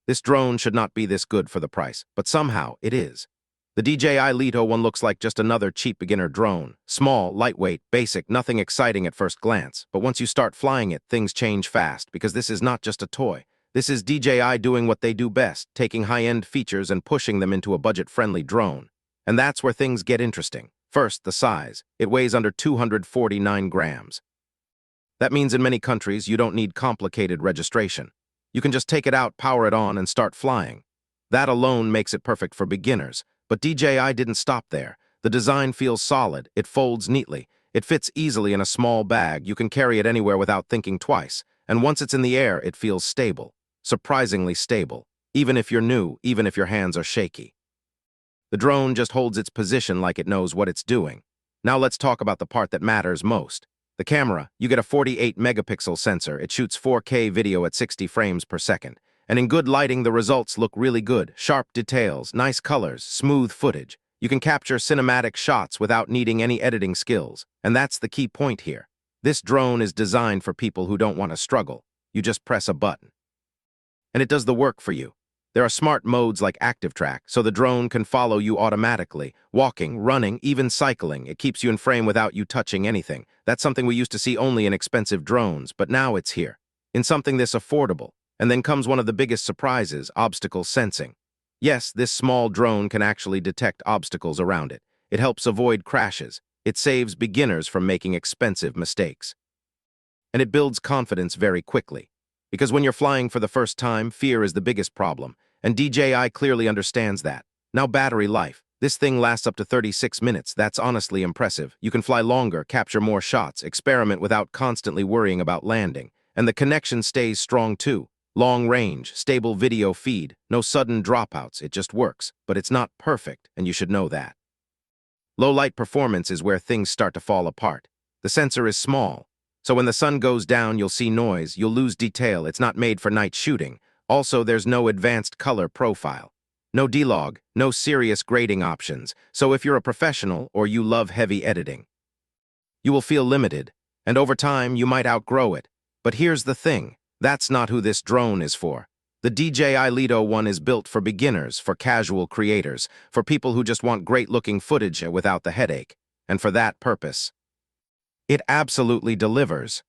This drone should not be this good for the price, but somehow it is. The DJI Lito one looks like just another cheap beginner drone. Small, lightweight, basic, nothing exciting at first glance. But once you start flying it, things change fast, because this is not just a toy. This is DJI doing what they do best, taking high-end features and pushing them into a budget-friendly drone. And that's where things get interesting. First, the size. It weighs under 249 grams. That means in many countries, you don't need complicated registration. You can just take it out, power it on, and start flying. That alone makes it perfect for beginners. But DJI didn't stop there. The design feels solid, it folds neatly, it fits easily in a small bag, you can carry it anywhere without thinking twice, and once it's in the air, it feels stable. Surprisingly stable, even if you're new, even if your hands are shaky. The drone just holds its position like it knows what it's doing. Now let's talk about the part that matters most. The camera. You get a 48-megapixel sensor. It shoots 4K video at 60 frames per second. And in good lighting, the results look really good. Sharp details, nice colors, smooth footage. You can capture cinematic shots without needing any editing skills. And that's the key point here. This drone is designed for people who don't want to struggle. You just press a button. And it does the work for you. There are smart modes like Active Track, so the drone can follow you automatically. Walking, running, even cycling. It keeps you in frame without you touching anything. That's something we used to see only in expensive drones, but now it's here. In something this affordable. And then comes one of the biggest surprises, obstacle sensing. Yes, this small drone can actually detect obstacles around it. It helps avoid crashes. It saves beginners from making expensive mistakes. And it builds confidence very quickly. Because when you're flying for the first time, fear is the biggest problem. And DJI clearly understands that. Now battery life. This thing lasts up to 36 minutes. That's honestly impressive. You can fly longer, capture more shots, experiment without constantly worrying about landing. And the connection stays strong too. Long range, stable video feed, no sudden dropouts, it just works. But it's not perfect, and you should know that. Low light performance is where things start to fall apart. The sensor is small, so when the sun goes down, you'll see noise, you'll lose detail, it's not made for night shooting. Also, there's no advanced color profile. No D-Log, no serious grading options, so if you're a professional or you love heavy editing, you will feel limited, and over time, you might outgrow it. But here's the thing. That's not who this drone is for. The DJI Lito one is built for beginners, for casual creators, for people who just want great-looking footage without the headache. And for that purpose, it absolutely delivers.